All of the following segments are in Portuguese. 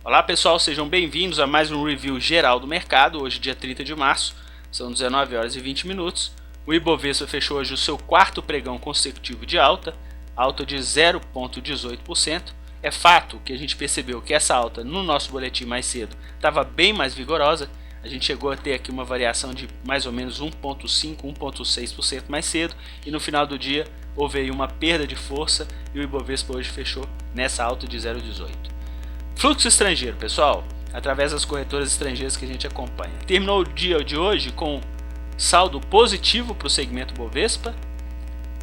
Olá pessoal, sejam bem-vindos a mais um review geral do mercado. Hoje dia 30 de março, são 19 horas e 20 minutos. O Ibovespa fechou hoje o seu quarto pregão consecutivo de alta de 0,18%. É fato que a gente percebeu que essa alta no nosso boletim mais cedo estava bem mais vigorosa. A gente chegou a ter aqui uma variação de mais ou menos 1,5%, 1,6% mais cedo, e no final do dia houve aí uma perda de força e o Ibovespa hoje fechou nessa alta de 0,18%. Fluxo estrangeiro, pessoal, através das corretoras estrangeiras que a gente acompanha. Terminou o dia de hoje com saldo positivo para o segmento Bovespa,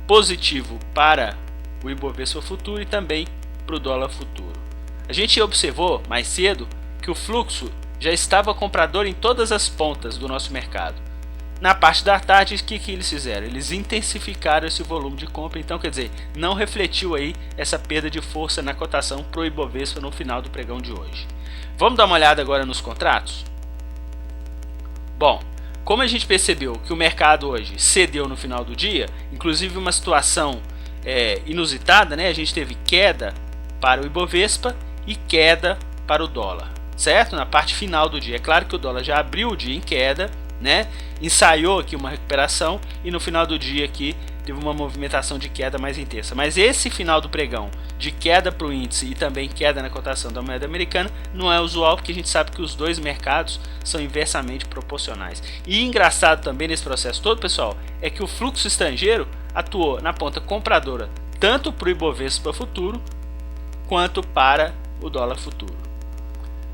positivo para o Ibovespa futuro e também para o dólar futuro. A gente observou mais cedo que o fluxo já estava comprador em todas as pontas do nosso mercado. Na parte da tarde, o que eles fizeram? Eles intensificaram esse volume de compra, então quer dizer, não refletiu aí essa perda de força na cotação para o Ibovespa no final do pregão de hoje. Vamos dar uma olhada agora nos contratos? Bom, como a gente percebeu que o mercado hoje cedeu no final do dia, inclusive uma situação inusitada, né? A gente teve queda para o Ibovespa e queda para o dólar, certo? Na parte final do dia. É claro que o dólar já abriu o dia em queda, né? Ensaiou aqui uma recuperação e no final do dia aqui teve uma movimentação de queda mais intensa. Mas esse final do pregão de queda para o índice e também queda na cotação da moeda americana não é usual, porque a gente sabe que os dois mercados são inversamente proporcionais. E engraçado também nesse processo todo, pessoal, é que o fluxo estrangeiro atuou na ponta compradora tanto para o Ibovespa futuro quanto para o dólar futuro.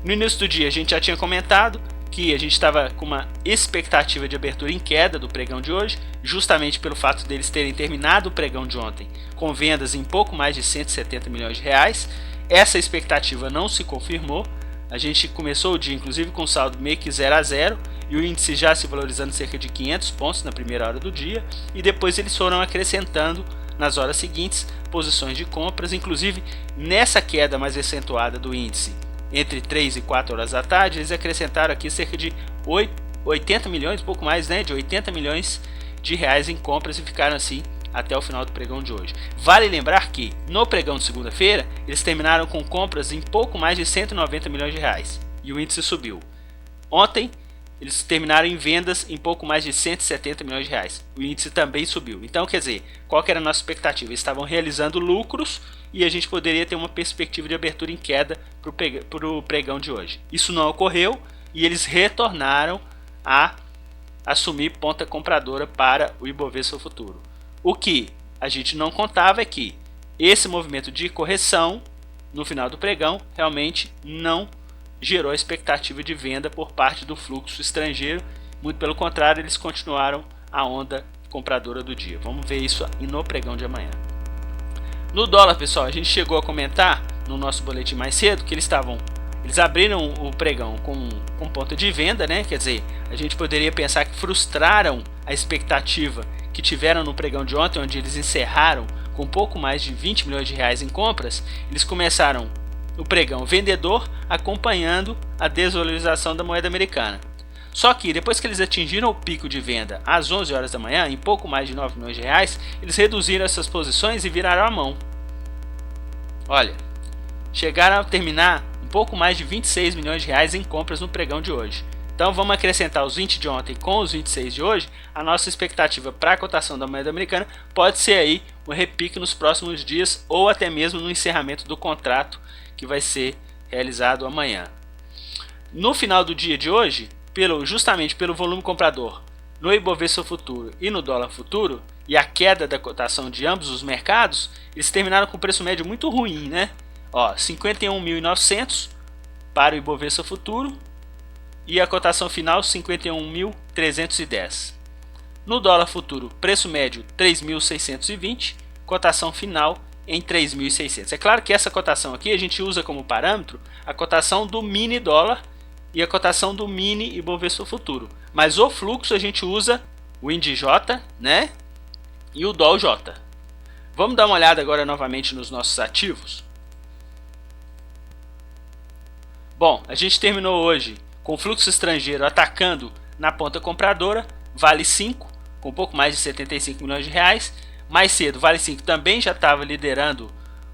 No início do dia a gente já tinha comentado que a gente estava com uma expectativa de abertura em queda do pregão de hoje, justamente pelo fato deles terem terminado o pregão de ontem com vendas em pouco mais de 170 milhões de reais. Essa expectativa não se confirmou. A gente começou o dia inclusive com saldo meio que 0 a 0 e o índice já se valorizando cerca de 500 pontos na primeira hora do dia, e depois eles foram acrescentando nas horas seguintes posições de compras, inclusive nessa queda mais acentuada do índice entre 3 e 4 horas da tarde, eles acrescentaram aqui cerca de 80 milhões, pouco mais, né, de 80 milhões de reais em compras, e ficaram assim até o final do pregão de hoje. Vale lembrar que no pregão de segunda-feira eles terminaram com compras em pouco mais de 190 milhões de reais e o índice subiu. Ontem eles terminaram em vendas em pouco mais de 170 milhões de reais. O índice também subiu. Então, quer dizer, qual que era a nossa expectativa? Eles estavam realizando lucros e a gente poderia ter uma perspectiva de abertura em queda para o pregão de hoje. Isso não ocorreu e eles retornaram a assumir ponta compradora para o Ibovespa futuro. O que a gente não contava é que esse movimento de correção no final do pregão realmente não gerou a expectativa de venda por parte do fluxo estrangeiro. Muito pelo contrário, eles continuaram a onda compradora do dia. Vamos ver isso no pregão de amanhã. No dólar, pessoal, a gente chegou a comentar no nosso boletim mais cedo que eles abriram o pregão com ponta de venda, né? Quer dizer, a gente poderia pensar que frustraram a expectativa que tiveram no pregão de ontem, onde eles encerraram com pouco mais de 20 milhões de reais em compras. Eles começaram o pregão vendedor acompanhando a desvalorização da moeda americana. Só que depois que eles atingiram o pico de venda às 11 horas da manhã, em pouco mais de 9 milhões de reais, eles reduziram essas posições e viraram a mão. Olha, chegaram a terminar um pouco mais de 26 milhões de reais em compras no pregão de hoje. Então vamos acrescentar os 20 de ontem com os 26 de hoje. A nossa expectativa para a cotação da moeda americana pode ser aí um repique nos próximos dias ou até mesmo no encerramento do contrato que vai ser realizado amanhã. No final do dia de hoje, justamente pelo volume comprador no Ibovespa futuro e no dólar futuro e a queda da cotação de ambos os mercados, eles terminaram com preço médio muito ruim, né? 51.900 para o Ibovespa futuro e a cotação final 51.310. No dólar futuro, preço médio 3.620, cotação final em 3.600. É claro que essa cotação aqui a gente usa como parâmetro a cotação do mini dólar e a cotação do mini Ibovespa futuro, mas o fluxo a gente usa o INDJ, né, e o DOLJ. Vamos dar uma olhada agora novamente nos nossos ativos. Bom, a gente terminou hoje com fluxo estrangeiro atacando na ponta compradora, Vale 5 com pouco mais de 75 milhões de reais. Mais cedo, Vale 5 também já estava liderando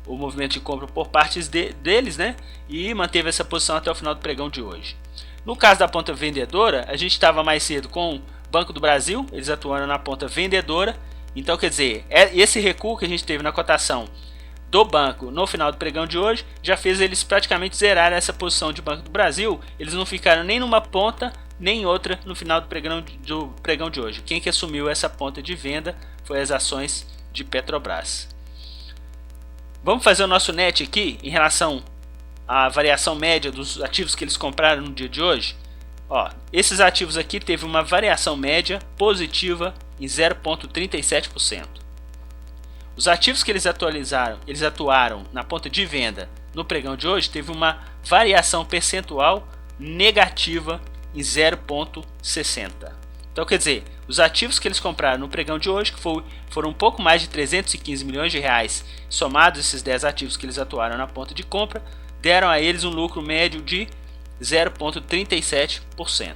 o movimento de compra por partes deles, né? E manteve essa posição até o final do pregão de hoje. No caso da ponta vendedora, a gente estava mais cedo com o Banco do Brasil, eles atuando na ponta vendedora. Então, quer dizer, esse recuo que a gente teve na cotação do banco no final do pregão de hoje já fez eles praticamente zerar essa posição de Banco do Brasil. Eles não ficaram nem numa ponta nem em outra no final do pregão de hoje. Quem que assumiu essa ponta de venda foi as ações de Petrobras. Vamos fazer o nosso net aqui em relação à variação média dos ativos que eles compraram no dia de hoje. Ó, esses ativos aqui teve uma variação média positiva em 0,37%. Os ativos que eles atuaram na ponta de venda no pregão de hoje teve uma variação percentual negativa em 0,60%. Então, quer dizer, os ativos que eles compraram no pregão de hoje, que foram um pouco mais de 315 milhões de reais, somados esses 10 ativos que eles atuaram na ponta de compra, deram a eles um lucro médio de 0,37%.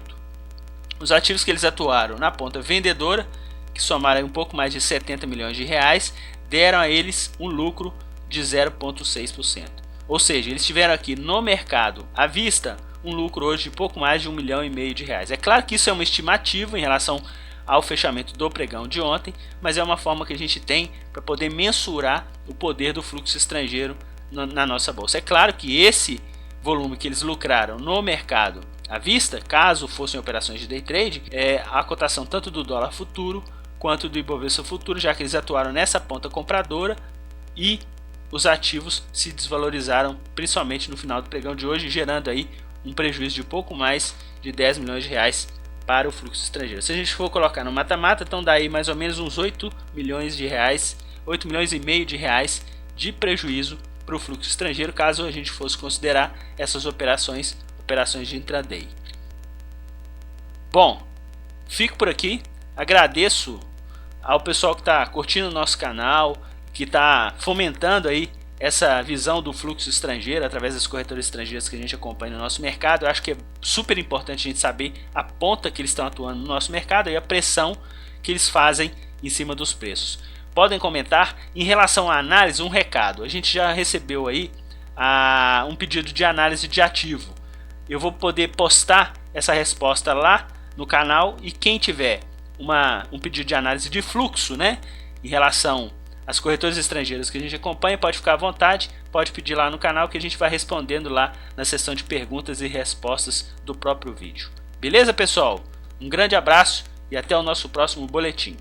Os ativos que eles atuaram na ponta vendedora, que somaram um pouco mais de 70 milhões de reais, deram a eles um lucro de 0,6%. Ou seja, eles tiveram aqui no mercado à vista um lucro hoje de pouco mais de 1,5 milhão de reais. É claro que isso é uma estimativa em relação ao fechamento do pregão de ontem, mas é uma forma que a gente tem para poder mensurar o poder do fluxo estrangeiro na nossa bolsa. É claro que esse volume que eles lucraram no mercado à vista, caso fossem operações de day trade, é a cotação tanto do dólar futuro quanto do Ibovespa futuro, já que eles atuaram nessa ponta compradora e os ativos se desvalorizaram principalmente no final do pregão de hoje, gerando aí um prejuízo de pouco mais de 10 milhões de reais para o fluxo estrangeiro. Se a gente for colocar no mata-mata, então dá aí mais ou menos uns 8 milhões de reais, 8 milhões e meio de reais de prejuízo para o fluxo estrangeiro, caso a gente fosse considerar essas operações de intraday. Bom, fico por aqui, agradeço ao pessoal que está curtindo o nosso canal, que está fomentando aí essa visão do fluxo estrangeiro através das corretoras estrangeiras que a gente acompanha no nosso mercado. Eu acho que é super importante a gente saber a ponta que eles estão atuando no nosso mercado e a pressão que eles fazem em cima dos preços. Podem comentar. Em relação à análise, um recado: a gente já recebeu aí um pedido de análise de ativo. Eu vou poder postar essa resposta lá no canal, e quem tiver um pedido de análise de fluxo, né, em relação às corretoras estrangeiras que a gente acompanha, pode ficar à vontade, pode pedir lá no canal que a gente vai respondendo lá na seção de perguntas e respostas do próprio vídeo. Beleza, pessoal? Um grande abraço e até o nosso próximo boletim.